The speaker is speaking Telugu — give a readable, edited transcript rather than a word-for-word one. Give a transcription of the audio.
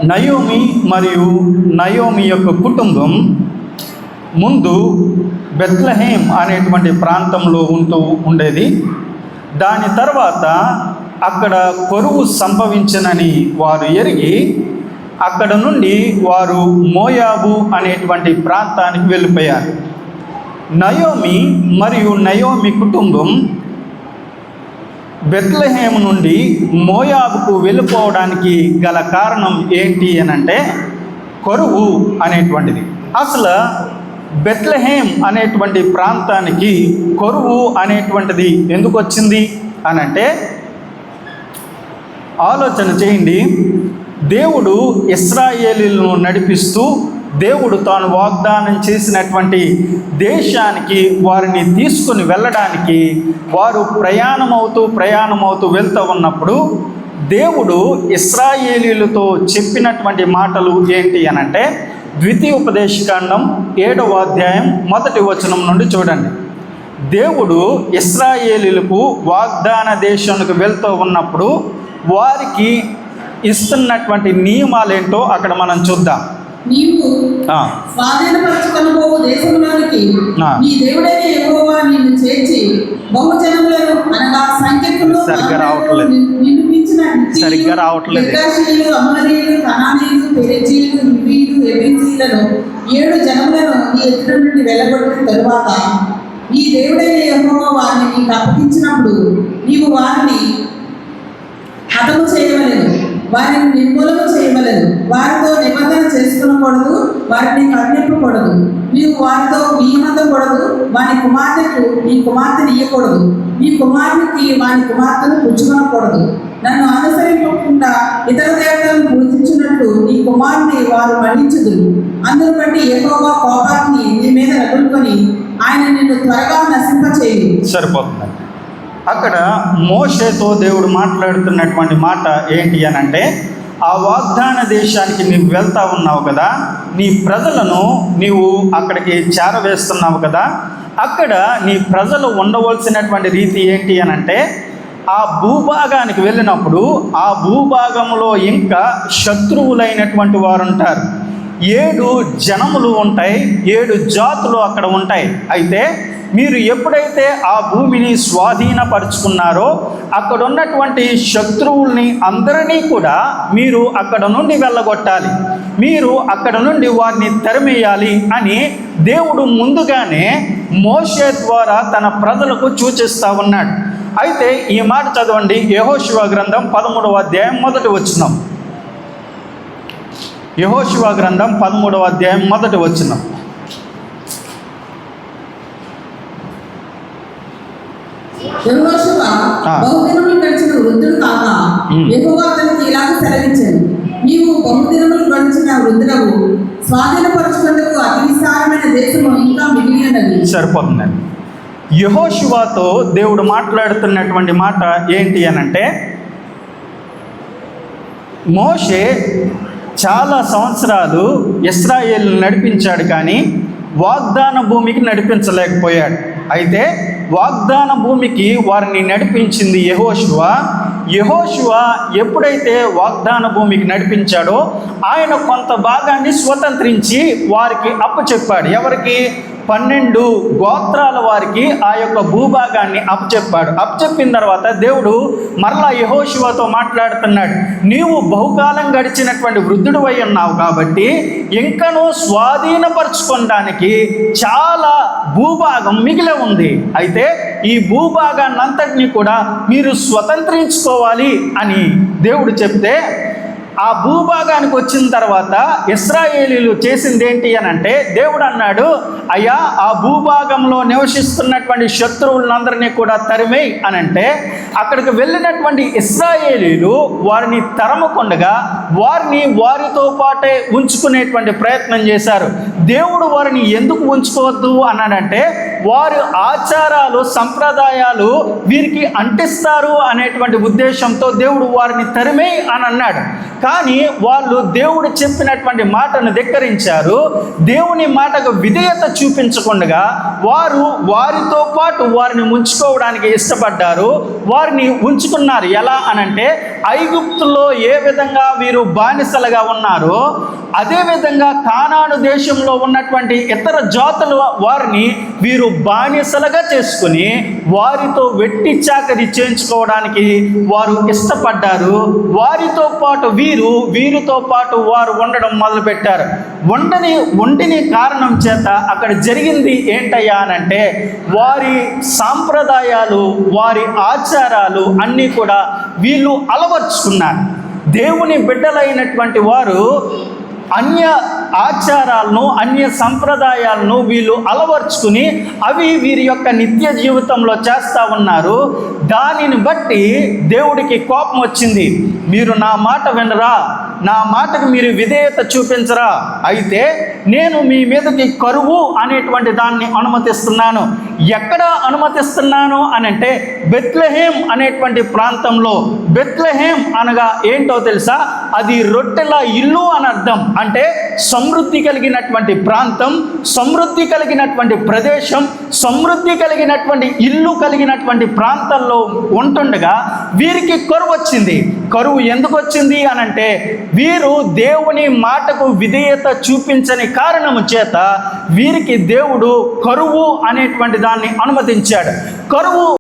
నయోమి మరియు నయోమి యొక్క కుటుంబం ముందు బెత్లెహేం అనేటువంటి ప్రాంతంలో ఉండేది. దాని తర్వాత అక్కడ కరువు సంభవించనని వారు ఎరిగి అక్కడ నుండి వారు మోయాబు అనేటువంటి ప్రాంతానికి వెళ్ళిపోయారు. నయోమి మరియు నయోమి కుటుంబం బెత్లెహేం నుండి మోయాబుకు వెళ్ళిపోవడానికి గల కారణం ఏంటి అనంటే కరువు అనేటువంటిది. అసలు బెత్లెహేం అనేటువంటి ప్రాంతానికి కరువు అనేటువంటిది ఎందుకు వచ్చింది అనంటే ఆలోచన చేయండి. దేవుడు ఇశ్రాయేలీయులను నడిపిస్తూ దేవుడు తాను వాగ్దానం చేసినటువంటి దేశానికి వారిని తీసుకుని వెళ్ళడానికి వారు ప్రయాణమవుతూ వెళ్తూ ఉన్నప్పుడు దేవుడు ఇశ్రాయేలీయులతో చెప్పినటువంటి మాటలు ఏంటి అనంటే ద్వితీయోపదేశకాండం 7వ అధ్యాయం 1వ వచనం నుండి చూడండి. దేవుడు ఇశ్రాయేలీయులకు వాగ్దాన దేశానికి వెళ్తూ ఉన్నప్పుడు వారికి ఇస్తున్నటువంటి నియమాలేంటో అక్కడ మనం చూద్దాం. నీవు స్వాధీనపరచుకొనబోవు దేశంలోనికి నీ దేవుడైన యెహోవా నిన్ను చేర్చి బహుజనములను అనగా సంఖ్యకులు సరిగ్గా రావట్లేదు. అమోరీయులు, కనానీయులు, పెరిజీయులు, హివ్వీయులు, యెబూసీయులను 7 జనములను నీ ఎదుట నుండి వెళ్ళగొట్టిన తరువాత నీ దేవుడైన యెహోవా వారిని నీకు అప్పగించినప్పుడు నీవు వారిని హతము చేయవలెను, వారిని నిర్మూలన చేయవలెను. వారితో నిబంధన చేసుకునకూడదు, వారిని కరుణింపకూడదు. నీవు వారితో నియమించకూడదు. వాని కుమార్తెకు నీ కుమార్తెను ఇయ్యకూడదు, నీ కుమారునికి వాని కుమార్తెను పుచ్చుకొనకూడదు. నన్ను అనుసరింపకుండా ఇతర దేవతలను పూజించినట్టు నీ కుమారుని వారు మరణించుదురు. అందును బట్టి యెహోవా కోపాగ్ని నీ మీద రగులుకొని ఆయన నిన్ను త్వరగా నశింపచేయు. సరిపోతుంది. అక్కడ మోషేతో దేవుడు మాట్లాడుతున్నటువంటి మాట ఏంటి అనంటే ఆ వాగ్దాన దేశానికి నీవు వెళ్తా ఉన్నావు కదా, నీ ప్రజలను నీవు అక్కడికి చేరవేస్తున్నావు కదా, అక్కడ నీ ప్రజలు ఉండవలసినటువంటి రీతి ఏంటి అనంటే ఆ భూభాగానికి వెళ్ళినప్పుడు ఆ భూభాగంలో ఇంకా శత్రువులైనటువంటి వారు ఉంటారు. 7 జనములు ఉంటాయి, 7 జాతులు అక్కడ ఉంటాయి. అయితే మీరు ఎప్పుడైతే ఆ భూమిని స్వాధీనపరుచుకున్నారో అక్కడ ఉన్నటువంటి శత్రువుల్ని అందరినీ కూడా మీరు అక్కడ నుండి వెళ్ళగొట్టాలి, మీరు అక్కడ నుండి వారిని తరిమేయాలి అని దేవుడు ముందుగానే మోషే ద్వారా తన ప్రజలకు సూచిస్తూ ఉన్నాడు. అయితే ఈ మాట చదవండి. యెహోషువ గ్రంథం 13వ అధ్యాయం 1వ వచనం. యెహోషువ గ్రంథం 13వ అధ్యాయం 1వ వచనం. యెహోషువ బహుదినములు గడిచిన వృద్ధుడు కాక యెహోవా అతనికి ఇలాగ సెలవిచ్చాడు, నీవు బహుదినములు గడిచిన వృద్ధులకు స్వాధీనపరచుకునేందుకు అతి విశాలమైన దేశము ఇంకా మిగిలి ఉన్నది. సరిపోతుందండి. యెహోషువతో దేవుడు మాట్లాడుతున్నటువంటి మాట ఏంటి అనంటే మోషే చాలా సంవత్సరాలు ఇశ్రాయేలును నడిపించాడు, కానీ వాగ్దాన భూమికి నడిపించలేకపోయాడు. అయితే వాగ్దాన భూమికి వారిని నడిపించింది యెహోషువ. యెహోషువ ఎప్పుడైతే వాగ్దాన భూమికి నడిపించాడో ఆయన కొంత భాగాన్ని స్వతంత్రించి వారికి అప్పచెప్పాడు. ఎవరికి? 12 గోత్రాల వారికి ఆ యొక్క భూభాగాన్ని అప్పచెప్పాడు. అప్పచెప్పిన తర్వాత దేవుడు మరలా యెహోషువతో మాట్లాడుతున్నాడు, నీవు బహుకాలం గడిచినటువంటి వృద్ధుడు అయి ఉన్నావు కాబట్టి ఇంకనూ స్వాధీనపరచుకోవడానికి చాలా భూభాగం మిగిలి ఉంది. అయితే ఈ భూభాగాన్ని అంతటినీ కూడా మీరు స్వతంత్రించుకోవాలి అని దేవుడు చెప్తే ఆ భూభాగానికి వచ్చిన తర్వాత ఇశ్రాయేలీయులు చేసింది ఏంటి అనంటే దేవుడు అన్నాడు, అయ్యా ఆ భూభాగంలో నివసిస్తున్నటువంటి శత్రువులందరినీ కూడా తరిమేయి అనంటే అక్కడికి వెళ్ళినటువంటి ఇశ్రాయేలీయులు వారిని తరమకుండగా వారిని వారితో పాటే ఉంచుకునేటువంటి ప్రయత్నం చేశారు. దేవుడు వారిని ఎందుకు ఉంచుకోవద్దు అన్నాడంటే వారి ఆచారాలు సంప్రదాయాలు వీరికి అంటిస్తారు అనేటువంటి ఉద్దేశంతో దేవుడు వారిని తరిమేయి అని అన్నాడు. కానీ వాళ్ళు దేవుడు చెప్పినటువంటి మాటను ధిక్కరించారు. దేవుని మాటకు విధేయత చూపించకుండా వారితో పాటు వారిని ఉంచుకోవడానికి ఇష్టపడ్డారు. వారిని ఉంచుకున్నారు. ఎలా అనంటే, ఐగుప్తులో ఏ విధంగా వీరు బానిసలుగా ఉన్నారో అదేవిధంగా కానాను దేశంలో ఉన్నటువంటి ఇతర జాతుల వారిని వీరు బానిసలుగా చేసుకుని వారితో వెట్టి చాకరీ చేయించుకోవడానికి వారు ఇష్టపడ్డారు. వారితో పాటు వీరితో పాటు వారు ఉండడం మొదలుపెట్టారు. వండిని కారణం చేత అక్కడ జరిగింది ఏంటయ్యా అనంటే, వారి సాంప్రదాయాలు, వారి ఆచారాలు అన్నీ కూడా వీళ్ళు అలవర్చుకున్నారు. దేవుని బిడ్డలైనటువంటి వారు అన్య ఆచారాలను, అన్య సంప్రదాయాలను వీళ్ళు అలవర్చుకుని అవి వీరి యొక్క నిత్య జీవితంలో చేస్తూ ఉన్నారు. దానిని బట్టి దేవుడికి కోపం వచ్చింది. మీరు నా మాట వినరా, నా మాటకు మీరు విధేయత చూపించరా, అయితే నేను మీ మీదకి కరువు అనేటువంటి దాన్ని అనుమతిస్తున్నాను. ఎక్కడ అనుమతిస్తున్నాను అనంటే, బెత్లెహేం అనేటువంటి ప్రాంతంలో. బెత్లెహేం అనగా ఏంటో తెలుసా? అది రొట్టెల ఇల్లు అని అర్థం. అంటే సమృద్ధి కలిగినటువంటి ప్రాంతం, సమృద్ధి కలిగినటువంటి ప్రదేశం, సమృద్ధి కలిగినటువంటి ఇల్లు కలిగినటువంటి ప్రాంతాల్లో ఉంటుండగా వీరికి కరువు వచ్చింది. కరువు ఎందుకు వచ్చింది అనంటే, వీరు దేవుని మాటకు విధేయత చూపించని కారణము చేత వీరికి దేవుడు కరువు అనేటువంటి దాన్ని అనుమతించాడు. కరువు